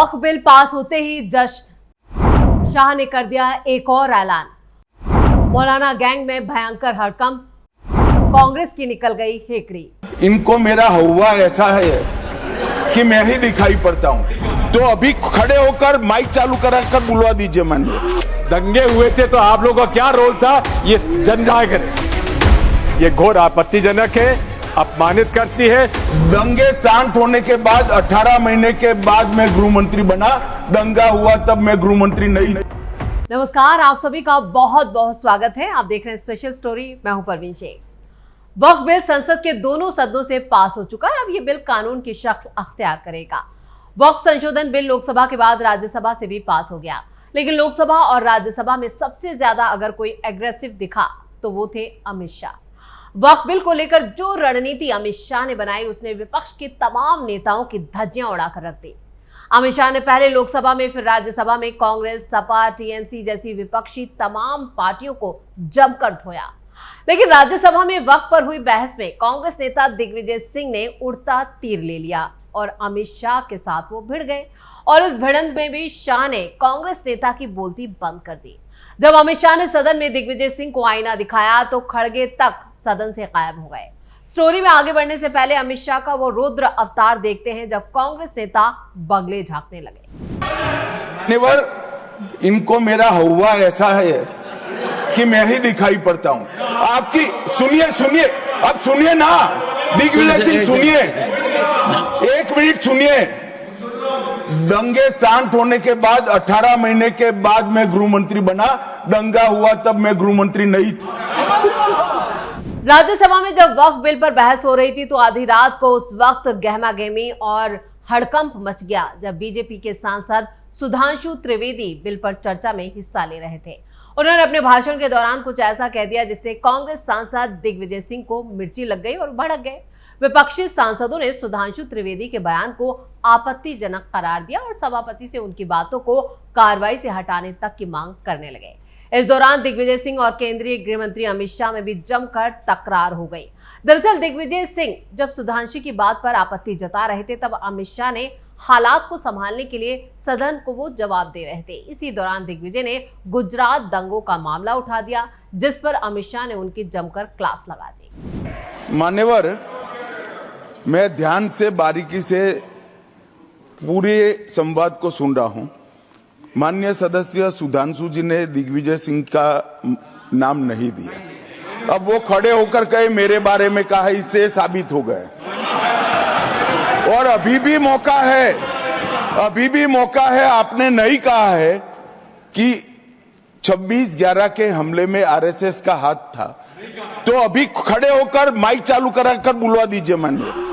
वक्फ bill pass होते ही जश्न, शाह ने कर दिया एक और ऐलान। मौलाना गैंग में भयंकर हड़कंप, कांग्रेस की निकल गई हेकड़ी। इनको मेरा हुआ ऐसा है कि मैं ही दिखाई पड़ता हूं, तो अभी खड़े होकर माइक चालू कराकर बुलवा दीजिए। मन दंगे हुए थे तो आप लोगों का क्या रोल था, ये जन जाहिर करे। ये घोर आपत्तिजनक है, अपमानित करती है। दंगे शांत होने के बाद 18 महीने के बाद मैं गृह मंत्री बना, दंगा हुआ तब मैं गृह मंत्री नहीं। नमस्कार, आप सभी का बहुत बहुत स्वागत है। आप देख रहे हैं स्पेशल स्टोरी, मैं हूं परवीन शेख। वक्फ बिल संसद के दोनों सदनों से पास हो चुका है। अब ये बिल कानून की शक्ल अख्तियार करेगा। वक्फ संशोधन बिल लोकसभा के बाद राज्यसभा से भी पास हो गया, लेकिन लोकसभा और राज्यसभा में सबसे ज्यादा अगर कोई एग्रेसिव दिखा तो वो थे अमित शाह। वक्फ बिल को लेकर जो रणनीति अमित शाह ने बनाई, उसने विपक्ष के तमाम नेताओं की धज्जियां उड़ाकर रख दी। अमित शाह ने पहले लोकसभा में फिर राज्यसभा में कांग्रेस, सपा, टीएमसी जैसी विपक्षी तमाम पार्टियों को जमकर धोया। लेकिन राज्यसभा में वक्फ पर हुई बहस में कांग्रेस नेता दिग्विजय सिंह ने उड़ता तीर ले लिया और अमित शाह के साथ वो भिड़ गए। और इस भिड़ंत में भी शाह ने कांग्रेस नेता की बोलती बंद कर दी। जब अमित शाह ने सदन में दिग्विजय सिंह को आईना दिखाया तो खड़गे तक सदन से गायब हो गए। स्टोरी में आगे बढ़ने से पहले अमित शाह का वो रुद्र अवतार देखते हैं जब कांग्रेस नेता बगले झांकने लगे। इनको मेरा हुआ ऐसा है कि मैं ही दिखाई पड़ता हूं। आपकी सुनिए, अब सुनिए ना दिग्विजय सिंह, सुनिए, एक मिनट सुनिए। दंगे शांत होने के बाद 18 महीने के बाद मैं गृह मंत्री बना, दंगा हुआ तब मैं गृह मंत्री नहीं था। राज्यसभा में जब वक्फ बिल पर बहस हो रही थी तो आधी रात को उस वक्त गहमा-गहमी और हड़कंप मच गया जब बीजेपी के सांसद सुधांशु त्रिवेदी बिल पर चर्चा में हिस्सा ले रहे थे। उन्होंने अपने भाषण के दौरान कुछ ऐसा कह दिया जिससे कांग्रेस सांसद दिग्विजय सिंह को मिर्ची लग गई और भड़क गए। विपक्षी सांसदों ने सुधांशु त्रिवेदी के बयान को आपत्तिजनक करार दिया और सभापति से उनकी बातों को कार्रवाई से हटाने तक की मांग करने लगे। इस दौरान दिग्विजय सिंह और केंद्रीय गृह मंत्री अमित शाह में भी जमकर तकरार हो गई। दरअसल दिग्विजय सिंह जब सुधांशु की बात पर आपत्ति जता रहे थे तब अमित शाह ने हालात को संभालने के लिए सदन को वो जवाब दे रहे थे। इसी दौरान दिग्विजय ने गुजरात दंगों का मामला उठा दिया, जिस पर अमित शाह ने उनकी जमकर क्लास लगा दी। मान्यवर, मैं ध्यान से बारीकी से पूरे संवाद को सुन रहा हूं। माननीय सदस्य सुधांशु जी ने दिग्विजय सिंह का नाम नहीं दिया। अब वो खड़े होकर कहे मेरे बारे में कहा, इससे साबित हो गए। और अभी भी मौका है। आपने नहीं कहा है कि 26/11 के हमले में आरएसएस का हाथ था, तो अभी खड़े होकर माइक चालू कराकर बुलवा दीजिए। माननीय,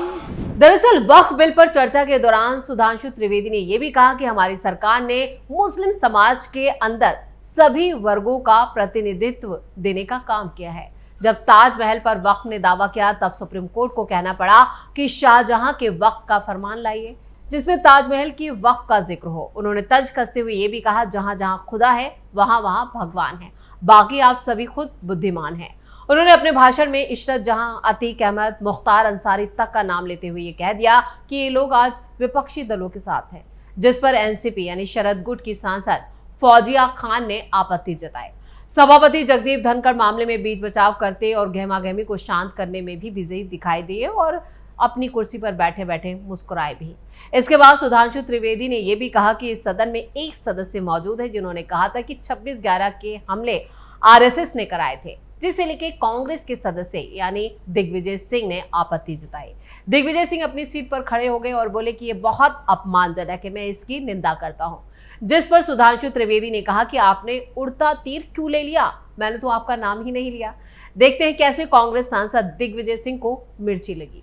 दरअसल वक्फ बिल पर चर्चा के दौरान सुधांशु त्रिवेदी ने यह भी कहा कि हमारी सरकार ने मुस्लिम समाज के अंदर सभी वर्गों का प्रतिनिधित्व देने का काम किया है। जब ताजमहल पर वक्फ ने दावा किया तब सुप्रीम कोर्ट को कहना पड़ा कि शाहजहां के वक्फ का फरमान लाइए जिसमें ताजमहल की वक्फ का जिक्र हो। उन्होंने तर्ज कसते हुए ये भी कहा, जहां जहां खुदा है वहां वहां भगवान है, बाकी आप सभी खुद बुद्धिमान हैं। उन्होंने अपने भाषण में इशरत जहां, अतीक अहमद, मुख्तार अंसारी तक का नाम लेते हुए ये कह दिया कि ये लोग आज विपक्षी दलों के साथ हैं, जिस पर एनसीपी यानी शरद गुट की सांसद फौजिया खान ने आपत्ति जताई। सभापति जगदीप धनखड़ मामले में बीच बचाव करते और गहमा-गहमी को शांत करने में भी बिजी दिखाई दिए और अपनी कुर्सी पर बैठे बैठे मुस्कुराए भी। इसके बाद सुधांशु त्रिवेदी ने यह भी कहा कि इस सदन में एक सदस्य मौजूद है जिन्होंने कहा था कि 26/11 के हमले आरएसएस ने कराए थे, जिसे लेकर कांग्रेस के सदस्य यानी दिग्विजय सिंह ने आपत्ति जताई। दिग्विजय सिंह अपनी सीट पर खड़े हो गए और बोले कि यह बहुत अपमानजनक है, मैं इसकी निंदा करता हूं। जिस पर सुधांशु त्रिवेदी ने कहा कि आपने उड़ता तीर क्यों ले लिया, मैंने तो आपका नाम ही नहीं लिया। देखते हैं कैसे कांग्रेस सांसद दिग्विजय सिंह को मिर्ची लगी।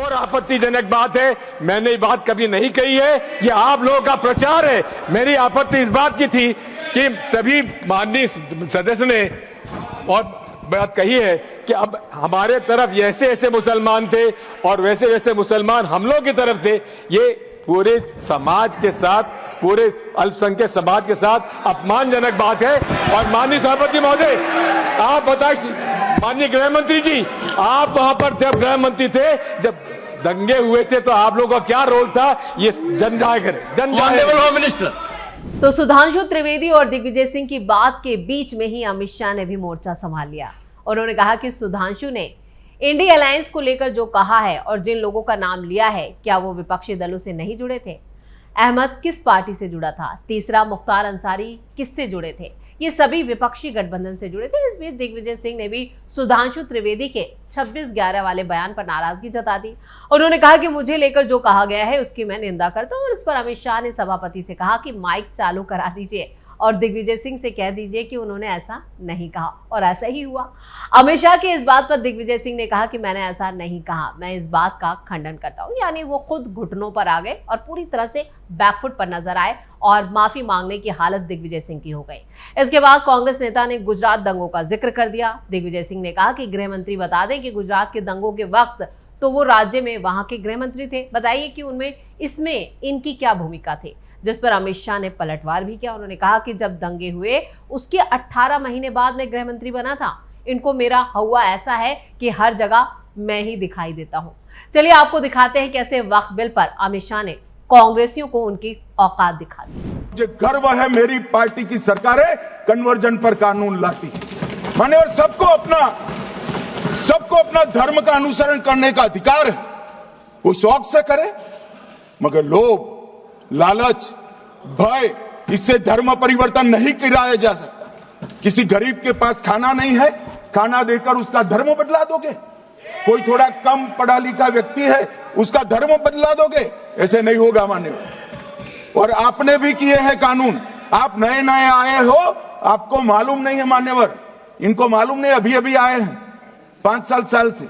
और आपत्तिजनक बात है, मैंने ये बात कभी नहीं कही है, ये आप लोगों का प्रचार है। मेरी आपत्ति इस बात की थी कि सभी माननीय सदस्य ने और बात कही है कि अब हमारे तरफ ऐसे ऐसे मुसलमान थे और वैसे वैसे मुसलमान हम लोग की तरफ थे। ये पूरे समाज के साथ, पूरे अल्पसंख्यक समाज के साथ अपमानजनक बात है। और माननीय सभापति महोदय, आप बताइए, माननीय गृह मंत्री जी, आप वहां पर थे, गृह मंत्री थे जब दंगे हुए थे तो आप लोगों का क्या रोल था, ये जन जाया करे, जन ऑनरेबल होम मिनिस्टर। तो सुधांशु त्रिवेदी और दिग्विजय सिंह की बात के बीच में ही अमित शाह ने भी मोर्चा संभाल लिया। उन्होंने कहा कि सुधांशु ने इंडिया अलायंस को लेकर जो कहा है और जिन लोगों का नाम लिया है, क्या वो विपक्षी दलों से नहीं जुड़े थे? अहमद किस पार्टी से जुड़ा था? तीसरा मुख्तार अंसारी किससे जुड़े थे? ये सभी विपक्षी गठबंधन से जुड़े थे। इस बीच दिग्विजय सिंह ने भी सुधांशु त्रिवेदी के 26/11 वाले बयान पर नाराजगी जता दी। उन्होंने कहा कि मुझे लेकर जो कहा गया है उसकी मैं निंदा करता हूं और इस पर अमित शाह ने सभापति से कहा कि माइक चालू करा दीजिए और दिग्विजय सिंह से कह दीजिए कि उन्होंने ऐसा नहीं कहा, और ऐसा ही हुआ। अमित शाह के इस बात पर दिग्विजय सिंह ने कहा कि मैंने ऐसा नहीं कहा, मैं इस बात का खंडन करता हूं। यानी वो खुद घुटनों पर आ गए और पूरी तरह से बैकफुट पर नजर आए और माफी मांगने की हालत दिग्विजय सिंह की हो गई। इसके बाद कांग्रेस नेता ने गुजरात दंगों का जिक्र कर दिया। दिग्विजय सिंह ने कहा कि गृह मंत्री बता दें कि गुजरात के दंगों के वक्त तो वो राज्य में वहां के गृह मंत्री थे, बताइए कि उनमें इसमें इनकी क्या भूमिका थी? जिस पर अमित शाह ने पलटवार भी किया। उन्होंने कहा कि जब दंगे हुए उसके 18 महीने बाद में गृह मंत्री बना था। इनको मेरा हवा ऐसा है कि हर जगह मैं ही दिखाई देता हूं। चलिए आपको दिखाते हैं कैसे वक्फ बिल पर अमित शाह ने कांग्रेसियों को उनकी औकात दिखा दी। मुझे गर्व है मेरी पार्टी की सरकारें कन्वर्जन पर कानून लाती माने, और सबको अपना धर्म का अनुसरण करने का अधिकार है। वो शौक से करे, मगर लोभ, लालच, भय, इससे धर्म परिवर्तन नहीं कराया जा सकता। किसी गरीब के पास खाना नहीं है, खाना देकर उसका धर्म बदला दोगे? कोई थोड़ा कम पढ़ा लिखा व्यक्ति है, उसका धर्म बदला दोगे? ऐसे नहीं होगा मान्यवर। और आपने भी किए हैं कानून, आप नए नए आए हो, आपको मालूम नहीं है मान्यवर, इनको मालूम नहीं, अभी अभी आए हैं 5 साल से।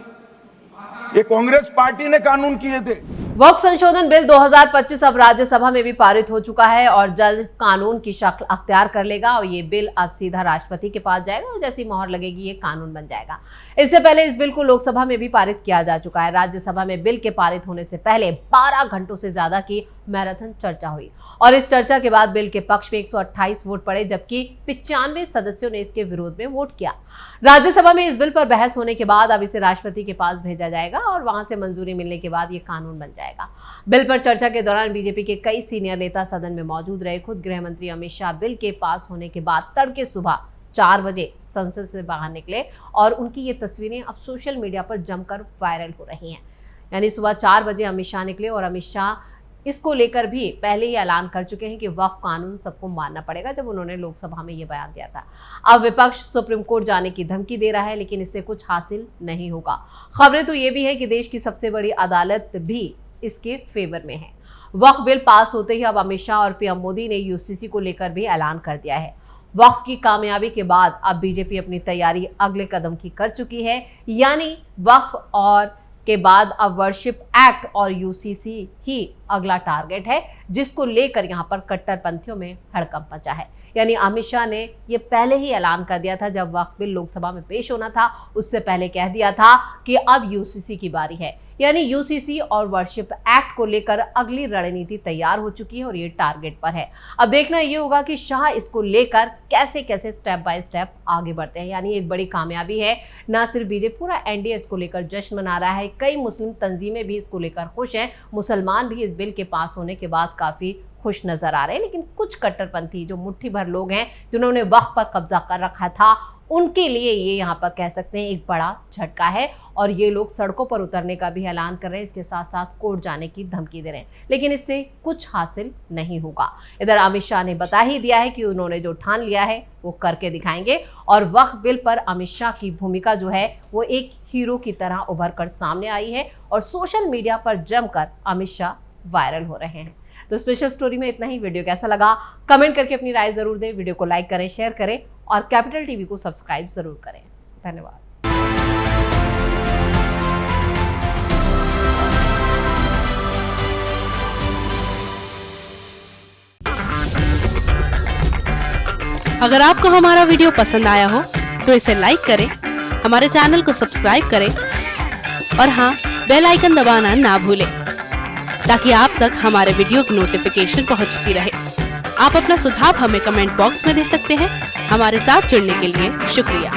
ये कांग्रेस पार्टी ने कानून किए थे। वक्फ संशोधन बिल 2025 अब राज्यसभा में भी पारित हो चुका है और जल्द कानून की शक्ल अख्तियार कर लेगा और ये बिल अब सीधा राष्ट्रपति के पास जाएगा और जैसी मोहर लगेगी ये कानून बन जाएगा। इससे पहले इस बिल को लोकसभा में भी पारित किया जा चुका है। राज्यसभा में बिल के पारित होने से पहले 12 घंटों से ज्यादा की मैराथन चर्चा हुई और इस चर्चा के बाद बिल के पक्ष में 128 वोट पड़े, जबकि 95 सदस्यों ने इसके विरोध में वोट किया। राज्यसभा में इस बिल पर बहस होने के बाद अब इसे राष्ट्रपति के पास भेजा जाएगा और वहां से मंजूरी मिलने के बाद ये कानून बन जाएगा। बिल पर चर्चा के दौरान बीजेपी के कई सीनियर नेता सदन में मौजूद रहे। खुद गृह मंत्री अमित शाह बिल के पास होने के बाद तड़के सुबह 4 बजे संसद से बाहर निकले और उनकी ये तस्वीरें अब सोशल मीडिया पर जमकर वायरल हो रही हैं। यानी सुबह 4 बजे अमित शाह निकले और अमित शाह इसको लेकर भी पहले ही ऐलान कर चुके हैं कि वक्फ कानून सबको मानना पड़ेगा, जब उन्होंने लोकसभा में ये बयान दिया था। अब विपक्ष सुप्रीम कोर्ट जाने की धमकी दे रहा है, लेकिन इससे कुछ हासिल नहीं होगा। खबरें तो ये भी है कि देश की सबसे बड़ी अदालत भी इसके फेवर में है। वक्फ बिल पास होते ही अब अमित शाह और पीएम मोदी ने यूसीसी को लेकर भी ऐलान कर दिया है। वक्फ की कामयाबी के बाद अब बीजेपी अपनी तैयारी अगले कदम की कर चुकी है, यानी वक्फ और के बाद अब वर्शिप एक्ट और यूसीसी ही अगला टारगेट है, जिसको लेकर यहां पर कट्टरपंथियों में हड़कंप मचा है। यानी अमित शाह ने ये पहले ही ऐलान कर दिया था, जब वक्फ बिल लोकसभा में पेश होना था उससे पहले कह दिया था कि अब यूसीसी की बारी है। यानी यूसीसी और वर्शिप एक्ट को लेकर अगली रणनीति तैयार हो चुकी है और ये टारगेट पर है। अब देखना ये होगा कि शाह इसको लेकर कैसे कैसे स्टेप बाय स्टेप आगे बढ़ते हैं। यानी एक बड़ी कामयाबी है, ना सिर्फ बीजेपी, पूरा एनडीए इसको लेकर जश्न मना रहा है। कई मुस्लिम तंजीमें भी इसको लेकर खुश हैं। मुसलमान भी इस बिल के पास होने के बाद काफी खुश नजर आ रहे हैं, लेकिन कुछ कट्टरपंथी जो मुट्ठी भर लोग हैं जिन्होंने वक्फ पर कब्जा कर रखा था, उनके लिए ये यहाँ पर कह सकते हैं एक बड़ा झटका है और ये लोग सड़कों पर उतरने का भी ऐलान कर रहे हैं। इसके साथ साथ कोर्ट जाने की धमकी दे रहे हैं, लेकिन इससे कुछ हासिल नहीं होगा। इधर अमित शाह ने बता ही दिया है कि उन्होंने जो ठान लिया है वो करके दिखाएंगे और वक्फ बिल पर अमित शाह की भूमिका जो है वो एक हीरो की तरह उभर कर सामने आई है और सोशल मीडिया पर जमकर अमित शाह वायरल हो रहे हैं। तो स्पेशल स्टोरी में इतना ही। वीडियो कैसा लगा कमेंट करके अपनी राय जरूर दें। वीडियो को लाइक करें, शेयर करें और कैपिटल टीवी को सब्सक्राइब जरूर करें। धन्यवाद। अगर आपको हमारा वीडियो पसंद आया हो तो इसे लाइक करें, हमारे चैनल को सब्सक्राइब करें और हाँ, बेल आइकन दबाना ना भूलें ताकि आप तक हमारे वीडियो की नोटिफिकेशन पहुंचती रहे। आप अपना सुझाव हमें कमेंट बॉक्स में दे सकते हैं। हमारे साथ जुड़ने के लिए शुक्रिया।